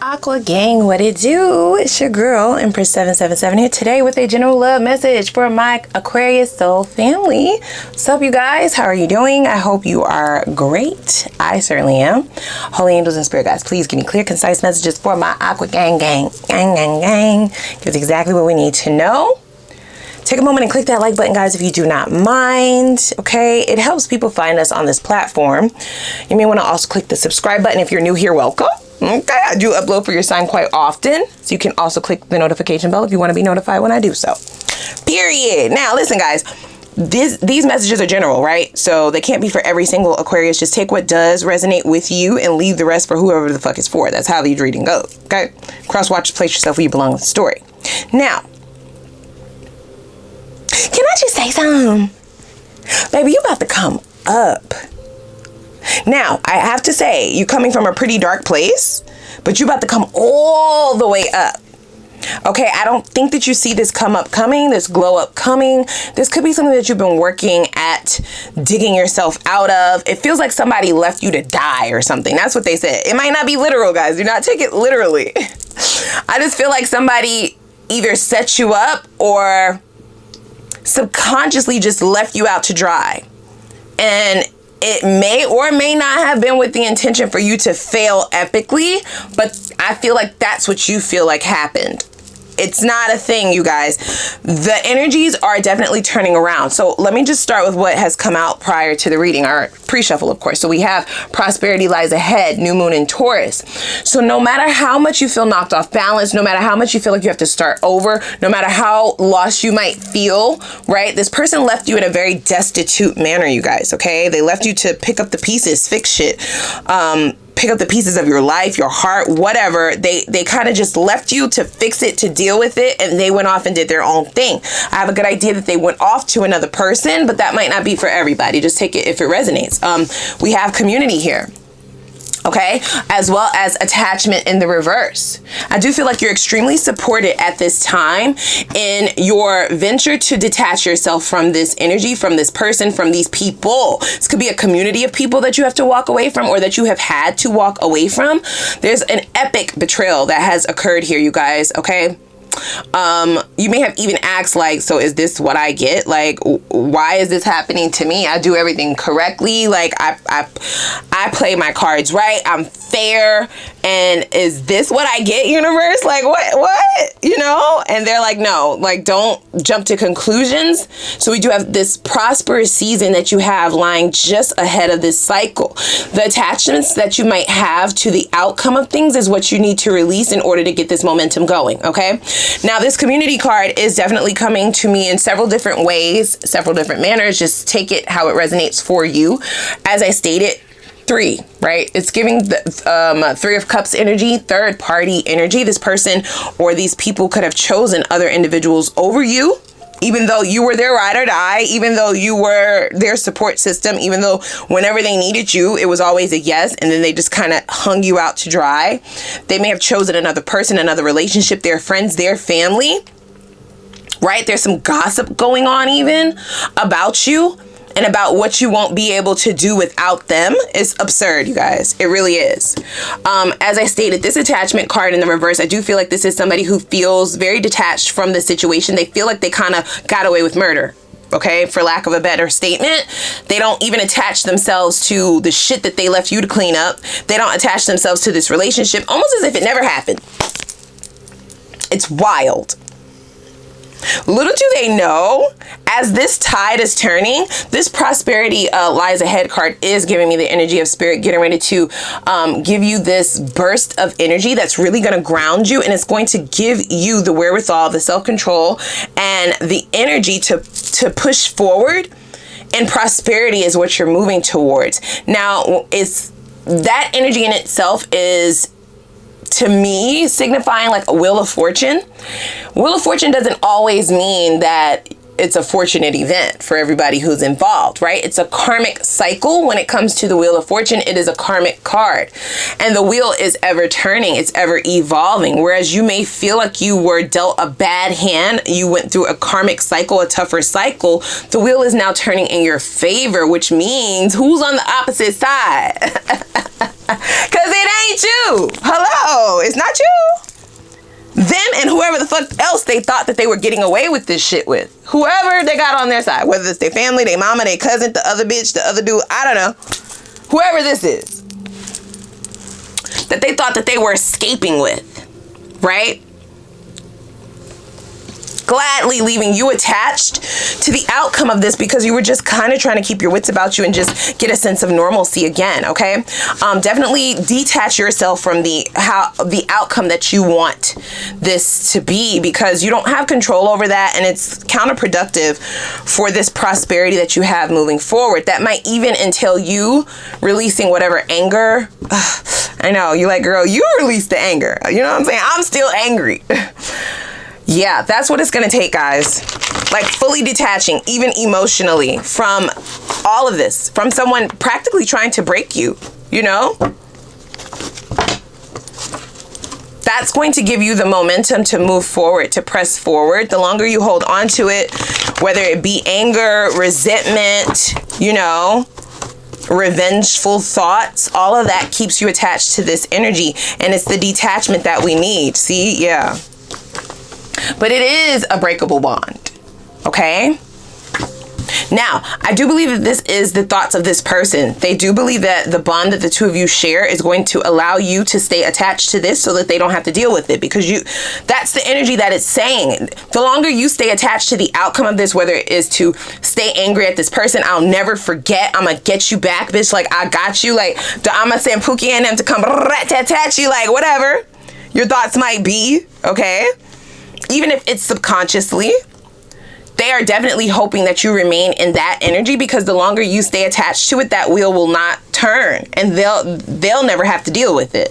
Aqua gang, what it do? It's your girl Empress 777 here today with a general love message for my Aquarius soul family. What's up, you guys? How are you doing? I hope you are great. I certainly am. Holy angels and spirit guides, please give me clear, concise messages for my Aqua gang. Give us exactly what we need to know. Take a moment and click that like button, guys, if you do not mind. Okay, it helps people find us on this platform. You may want to also click the subscribe button if you're new here. Welcome. Okay, I do upload for your sign quite often, so you can also click the notification bell if you want to be notified when I do so. Period. Now, listen, guys, these messages are general, right? So they can't be for every single Aquarius. Just take what does resonate with you and leave the rest for whoever the fuck it's for. That's how these reading goes. Okay, cross watch, place yourself where you belong with the story. Now, can I just say something? Baby, you about to come up. Now, I have to say, you're coming from a pretty dark place, but you're about to come all the way up. Okay, I don't think that you see this come up coming, this glow up coming. This could be something that you've been working at digging yourself out of. It feels like somebody left you to die or something. That's what they said. It might not be literal, guys. Do not take it literally. I just feel like somebody either set you up or subconsciously just left you out to dry. And it may or may not have been with the intention for you to fail epically, but I feel like that's what you feel like happened. It's not a thing, you guys. The energies are definitely turning around. So let me just start with what has come out prior to the reading, our pre-shuffle, of course. So we have prosperity lies ahead, new moon in Taurus. So no matter how much you feel knocked off balance, no matter how much you feel like you have to start over, no matter how lost you might feel, right? This person left you in a very destitute manner, you guys, okay? They left you to pick up the pieces, fix shit, pick up the pieces of your life, your heart, whatever. They kind of just left you to fix it, to deal with it, and they went off and did their own thing. I have a good idea that they went off to another person, but that might not be for everybody. Just take it if it resonates. We have community here. Okay, as well as attachment in the reverse. I do feel like you're extremely supported at this time in your venture to detach yourself from this energy, from this person, from these people. This could be a community of people that you have to walk away from or that you have had to walk away from. There's an epic betrayal that has occurred here, you guys, okay? You may have even asked, like, so is this what I get? Like, why is this happening to me? I do everything correctly. Like, I play my cards right. I'm fair. And is this what I get, universe? Like, what? You know? And they're like, no, like, don't jump to conclusions. So we do have this prosperous season that you have lying just ahead of this cycle. The attachments that you might have to the outcome of things is what you need to release in order to get this momentum going. Okay. Now, this community card is definitely coming to me in several different ways, several different manners. Just take it how it resonates for you. As I stated, 3, right? It's giving the 3 of Cups energy, third party energy. This person or these people could have chosen other individuals over you, even though you were their ride or die, even though you were their support system, even though whenever they needed you, it was always a yes, and then they just kind of hung you out to dry. They may have chosen another person, another relationship, their friends, their family, right? There's some gossip going on even about you and about what you won't be able to do without them. Is absurd, you guys. It really is. As I stated, this attachment card in the reverse, I do feel like this is somebody who feels very detached from the situation. They feel like they kind of got away with murder. Okay, for lack of a better statement. They don't even attach themselves to the shit that they left you to clean up. They don't attach themselves to this relationship, almost as if it never happened. It's wild. Little do they know, as this tide is turning, this prosperity lies ahead card is giving me the energy of spirit, getting ready to give you this burst of energy that's really going to ground you, and it's going to give you the wherewithal, the self-control, and the energy to push forward. And prosperity is what you're moving towards. Now, it's that energy in itself is, to me, signifying like a wheel of fortune. Wheel of fortune doesn't always mean that it's a fortunate event for everybody who's involved, right? It's a karmic cycle. When it comes to the Wheel of Fortune, it is a karmic card, and the wheel is ever turning, it's ever evolving. Whereas you may feel like you were dealt a bad hand, you went through a karmic cycle, a tougher cycle, the wheel is now turning in your favor, which means who's on the opposite side? Because it ain't you. Hello, it's not you. Them and whoever the fuck else they thought that they were getting away with this shit with. Whoever they got on their side, whether it's their family, their mama, their cousin, the other bitch, the other dude, I don't know. Whoever this is, that they thought that they were escaping with, right? Gladly leaving you attached to the outcome of this because you were just kind of trying to keep your wits about you and just get a sense of normalcy again, okay? Definitely detach yourself from the outcome that you want this to be, because you don't have control over that, and it's counterproductive for this prosperity that you have moving forward. That might even entail you releasing whatever anger. I know, you like, girl, you release the anger. You know what I'm saying? I'm still angry. Yeah, that's what it's going to take, guys. Like fully detaching, even emotionally, from all of this, from someone practically trying to break you, you know? That's going to give you the momentum to move forward, to press forward. The longer you hold on to it, whether it be anger, resentment, you know, revengeful thoughts, all of that keeps you attached to this energy. And it's the detachment that we need. See? Yeah. But it is a breakable bond, okay? Now, I do believe that this is the thoughts of this person. They do believe that the bond that the two of you share is going to allow you to stay attached to this so that they don't have to deal with it, because that's the energy that it's saying. The longer you stay attached to the outcome of this, whether it is to stay angry at this person, I'll never forget, I'm gonna get you back, bitch, like I got you, like I'm gonna send Pookie and them to come rat-tat-tat you, like whatever your thoughts might be, okay? Even if it's subconsciously, they are definitely hoping that you remain in that energy, because the longer you stay attached to it, that wheel will not turn, and they'll never have to deal with it.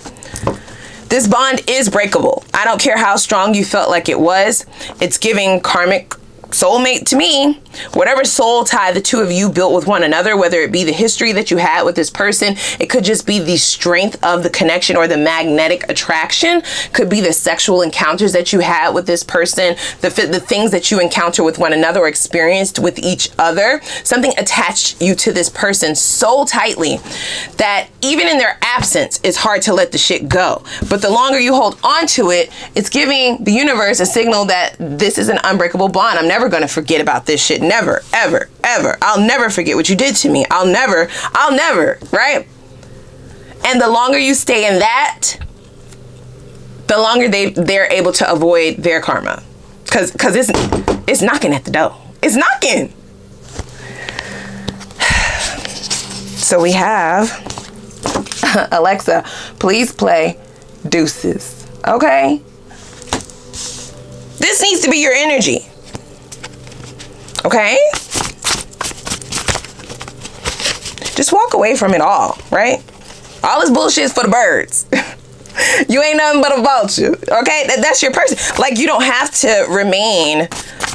This bond is breakable. I don't care how strong you felt like it was. It's giving karmic soulmate to me. Whatever soul tie the two of you built with one another, whether it be the history that you had with this person, it could just be the strength of the connection or the magnetic attraction, could be the sexual encounters that you had with this person, the things that you encounter with one another or experienced with each other. Something attached you to this person so tightly that even in their absence, it's hard to let the shit go. But the longer you hold on to it, it's giving the universe a signal that this is an unbreakable bond. I'm never going to forget about this shit. Never, ever, ever. I'll never forget what you did to me. I'll never, right? And the longer you stay in that, the longer they're able to avoid their karma. Cause it's knocking at the door. It's knocking. So we have Alexa, please play Deuces. Okay? This needs to be your energy. Okay? Just walk away from it all, right? All this bullshit is for the birds. You ain't nothing but a vulture, okay? That's your person. Like, you don't have to remain,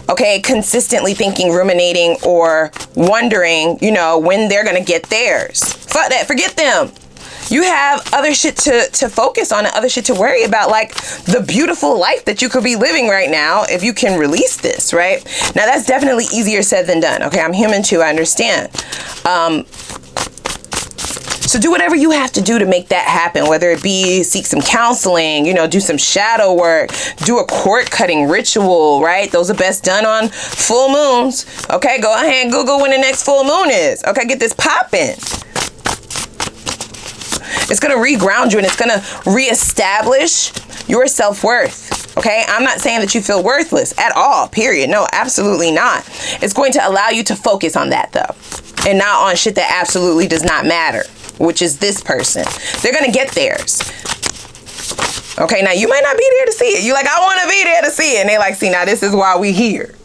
okay, consistently thinking, ruminating, or wondering, you know, when they're gonna get theirs. Fuck that, forget them. You have other shit to focus on and other shit to worry about, like the beautiful life that you could be living right now if you can release this, right? Now, that's definitely easier said than done, okay? I'm human too, I understand. So do whatever you have to do to make that happen, whether it be seek some counseling, you know, do some shadow work, do a cord cutting ritual, right? Those are best done on full moons, okay? Go ahead and Google when the next full moon is, okay? Get this popping. It's going to reground you, and it's going to reestablish your self-worth, okay? I'm not saying that you feel worthless at all, period. No, absolutely not. It's going to allow you to focus on that, though, and not on shit that absolutely does not matter, which is this person. They're going to get theirs. Okay, now you might not be there to see it. You're like, I want to be there to see it. And they like, see, now this is why we here.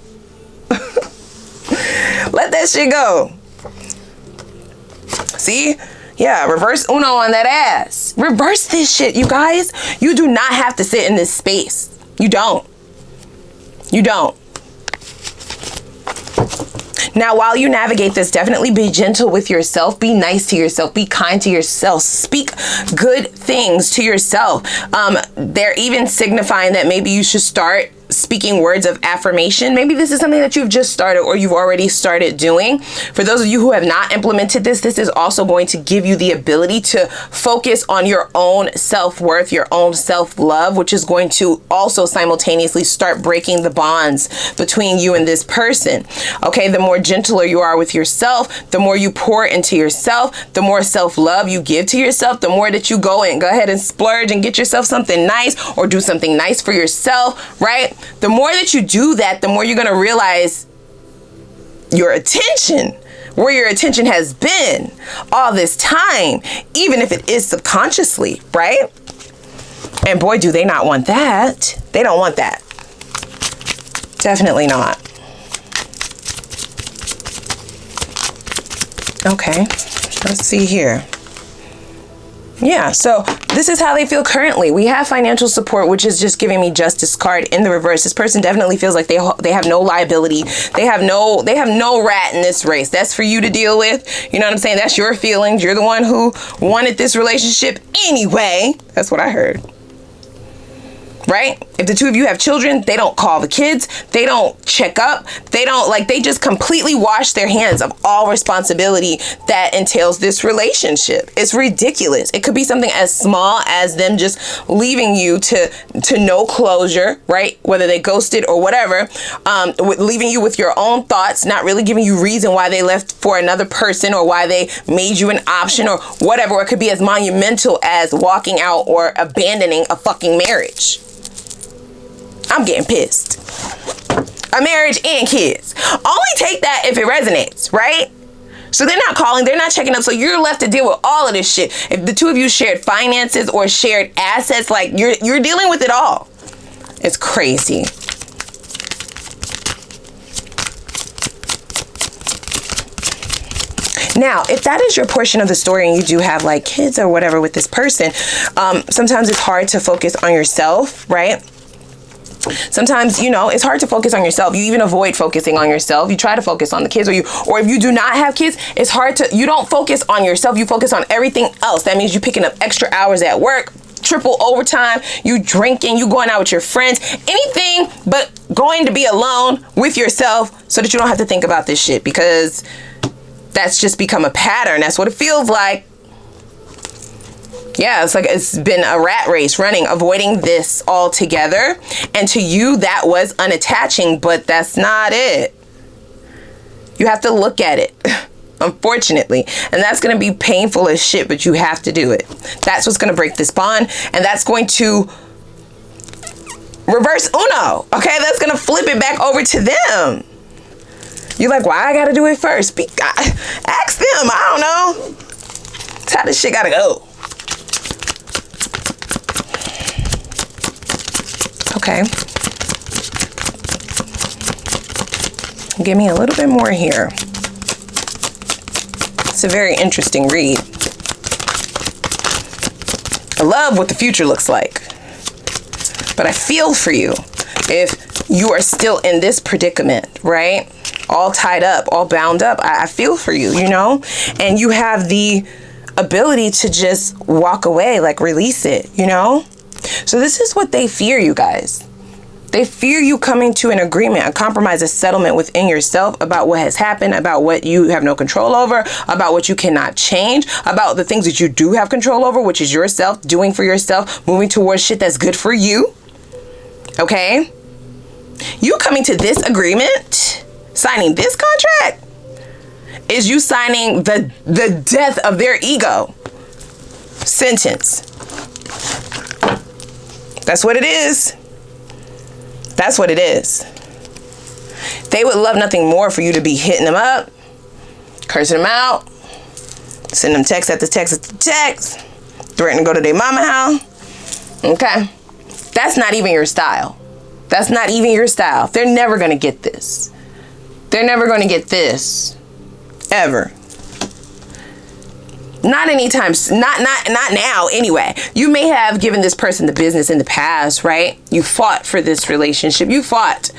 Let that shit go. See? Yeah, reverse Uno on that ass. Reverse this shit, you guys. You do not have to sit in this space. You don't. You don't. Now, while you navigate this, definitely be gentle with yourself. Be nice to yourself. Be kind to yourself. Speak good things to yourself. They're even signifying that maybe you should start speaking words of affirmation. Maybe this is something that you've just started or you've already started doing. For those of you who have not implemented this, this is also going to give you the ability to focus on your own self-worth, your own self-love, which is going to also simultaneously start breaking the bonds between you and this person. Okay, the more gentler you are with yourself, the more you pour into yourself, the more self-love you give to yourself, the more that you go ahead and splurge and get yourself something nice or do something nice for yourself, right? The more that you do that, the more you're going to realize your attention, where your attention has been all this time, even if it is subconsciously, right? And boy, do they not want that. They don't want that. Definitely not. Okay, let's see here. Yeah, so this is how they feel currently. We have financial support, which is just giving me Justice card in the reverse. This person definitely feels like they have no liability. They have no rat in this race. That's for you to deal with. You know what I'm saying? That's your feelings. You're the one who wanted this relationship anyway. That's what I heard. Right? If the two of you have children, they don't call the kids. They don't check up. They don't, like, they just completely wash their hands of all responsibility that entails this relationship. It's ridiculous. It could be something as small as them just leaving you to no closure, right? Whether they ghosted or whatever, leaving you with your own thoughts, not really giving you reason why they left for another person or why they made you an option or whatever. Or it could be as monumental as walking out or abandoning a fucking marriage. I'm getting pissed. A marriage and kids. Only take that if it resonates, right? So they're not calling, they're not checking up. So you're left to deal with all of this shit. If the two of you shared finances or shared assets, like you're dealing with it all. It's crazy. Now, if that is your portion of the story and you do have like kids or whatever with this person, sometimes it's hard to focus on yourself, right? Sometimes, you know, it's hard to focus on yourself. You even avoid focusing on yourself. You try to focus on the kids, or if you do not have kids, it's hard to, you don't focus on yourself. You focus on everything else. That means you picking up extra hours at work, triple overtime, you drinking, you going out with your friends, anything but going to be alone with yourself so that you don't have to think about this shit, because that's just become a pattern. That's what it feels like. Yeah, it's like it's been a rat race running, avoiding this altogether. And to you, that was unattaching, but that's not it. You have to look at it, unfortunately. And that's going to be painful as shit, but you have to do it. That's what's going to break this bond. And that's going to reverse Uno. Okay, that's going to flip it back over to them. You're like, why I got to do it first? Ask them. I don't know. That's how this shit got to go. Okay. Give me a little bit more here. It's a very interesting read. I love what the future looks like. But I feel for you if you are still in this predicament, right? All tied up, all bound up. I feel for you, you know? And you have the ability to just walk away, like release it, you know? So this is what they fear, you guys. They fear you coming to an agreement, a compromise, a settlement within yourself about what has happened, about what you have no control over, about what you cannot change, about the things that you do have control over, which is yourself, doing for yourself, moving towards shit that's good for you. Okay? You coming to this agreement, signing this contract, is you signing the death of their ego sentence. That's what it is. That's what it is. They would love nothing more for you to be hitting them up, cursing them out, sending them text after text after text, threatening to go to their mama house. Okay? That's not even your style. That's not even your style. They're never going to get this. They're never going to get this. Ever. Not anytime, not now anyway. You may have given this person the business in the past, right? You fought for this relationship. You fought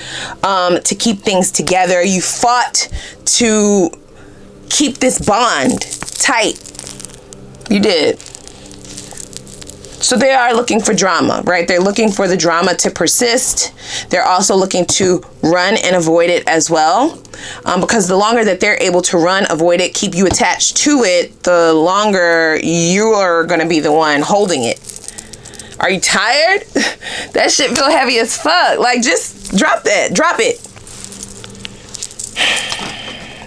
to keep things together. You fought to keep this bond tight. You did. So they are looking for drama, right? They're looking for the drama to persist. They're also looking to run and avoid it as well. Because the longer that they're able to run, avoid it, keep you attached to it, the longer you are going to be the one holding it. Are you tired? That shit feel heavy as fuck. Like, just drop that. Drop it.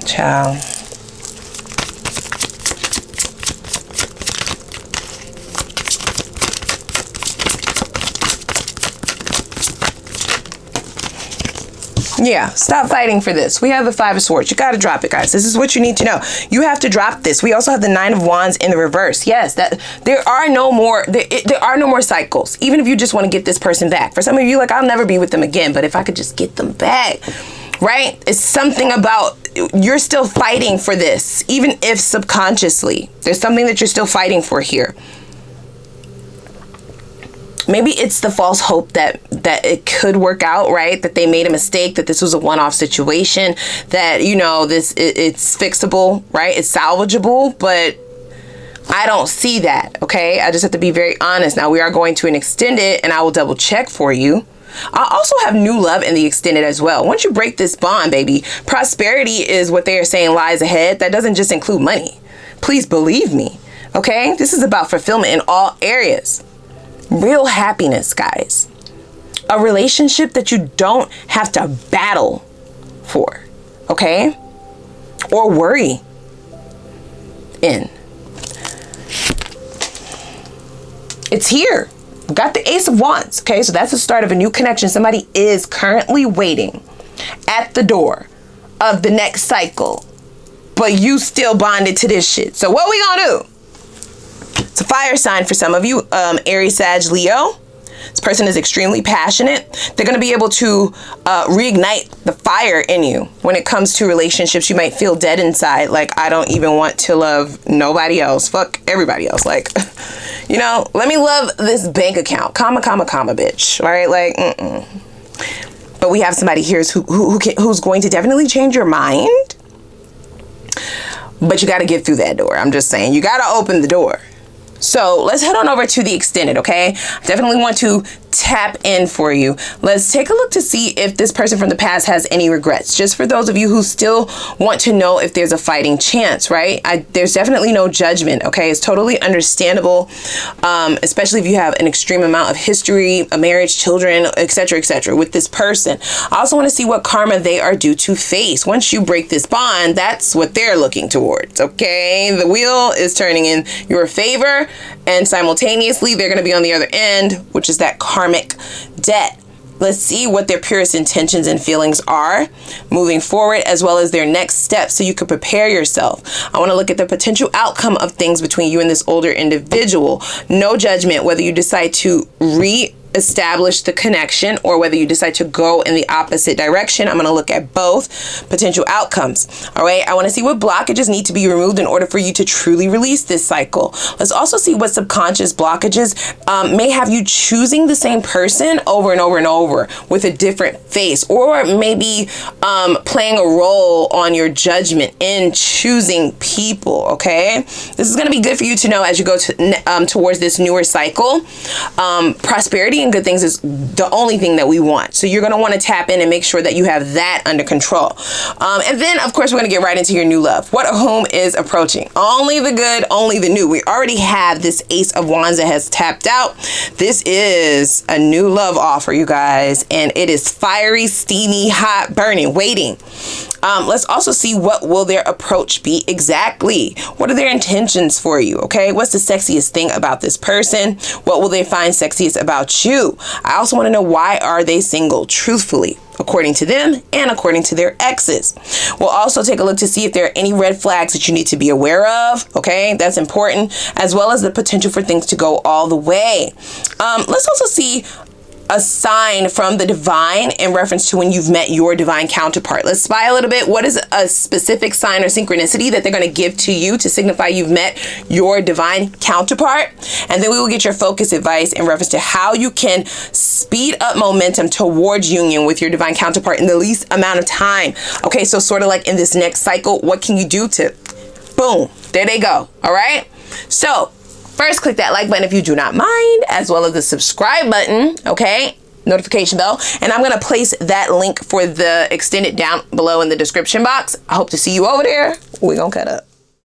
Ciao. Yeah, stop fighting for this. We have the 5 of Swords. You got to drop it, guys. This is what you need to know. You have to drop this. We also have the 9 of Wands in the reverse. Yes, that there are no more cycles. Even if you just want to get this person back. For some of you, like, I'll never be with them again, but if I could just get them back, right? It's something about you're still fighting for this, even if subconsciously. There's something that you're still fighting for here. Maybe it's the false hope that it could work out, right? That they made a mistake, that this was a one-off situation, that, you know, it's fixable, right? It's salvageable, but I don't see that, okay? I just have to be very honest. Now, we are going to an extended, and I will double check for you. I also have new love in the extended as well. Once you break this bond, baby, prosperity is what they are saying lies ahead. That doesn't just include money. Please believe me, okay? This is about fulfillment in all areas. Real happiness, guys. A relationship that you don't have to battle for, okay? Or worry in. It's here. Got the Ace of Wands, okay? So that's the start of a new connection. Somebody is currently waiting at the door of the next cycle, but you still bonded to this shit. So what we gonna do? It's a fire sign for some of you, Aries, Sag, Leo. This person is extremely passionate. They're going to be able to reignite the fire in you. When it comes to relationships, you might feel dead inside. Like, I don't even want to love nobody else. Fuck everybody else. Like, you know, let me love this bank account. Comma, comma, comma, bitch. All right? Like, But we have somebody here who's going to definitely change your mind. But you got to get through that door. I'm just saying. You got to open the door. So let's head on over to the extended, okay? I definitely want to tap in for you. Let's take a look to see if this person from the past has any regrets. Just for those of you who still want to know if there's a fighting chance, right? There's definitely no judgment, okay? It's totally understandable, especially if you have an extreme amount of history, a marriage, children, etc., with this person. I also want to see what karma they are due to face. Once you break this bond, that's what they're looking towards, okay? The wheel is turning in your favor, and simultaneously they're going to be on the other end, which is that karmic debt. Let's see what their purest intentions and feelings are moving forward, as well as their next steps, so you can prepare yourself. I want to look at the potential outcome of things between you and this older individual. No judgment, whether you decide to establish the connection or whether you decide to go in the opposite direction. I'm going to look at both potential outcomes. All right. I want to see what blockages need to be removed in order for you to truly release this cycle. Let's also see what subconscious blockages may have you choosing the same person over and over and over with a different face, or maybe playing a role on your judgment in choosing people. Okay. This is going to be good for you to know as you go to, towards this newer cycle. Prosperity and good things is the only thing that we want. So you're going to want to tap in and make sure that you have that under control. And then, of course, we're going to get right into your new love. What or whom is approaching? Only the good, only the new. We already have this Ace of Wands that has tapped out. This is a new love offer, you guys. And it is fiery, steamy, hot, burning, waiting. Let's also see what will their approach be exactly. What are their intentions for you? Okay. What's the sexiest thing about this person? What will they find sexiest about you? I also want to know, why are they single, truthfully, according to them and according to their exes. We'll also take a look to see if there are any red flags that you need to be aware of. Okay, that's important, as well as the potential for things to go all the way. Let's also see a sign from the divine in reference to when you've met your divine counterpart. Let's spy a little bit. What is a specific sign or synchronicity that they're going to give to you to signify you've met your divine counterpart? And then we will get your focus advice in reference to how you can speed up momentum towards union with your divine counterpart in the least amount of time. Okay, so sort of like in this next cycle, what can you do to, boom, there they go. All right. So first, click that like button if you do not mind, as well as the subscribe button, okay? Notification bell. And I'm going to place that link for the extended down below in the description box. I hope to see you over there. We're going to cut up.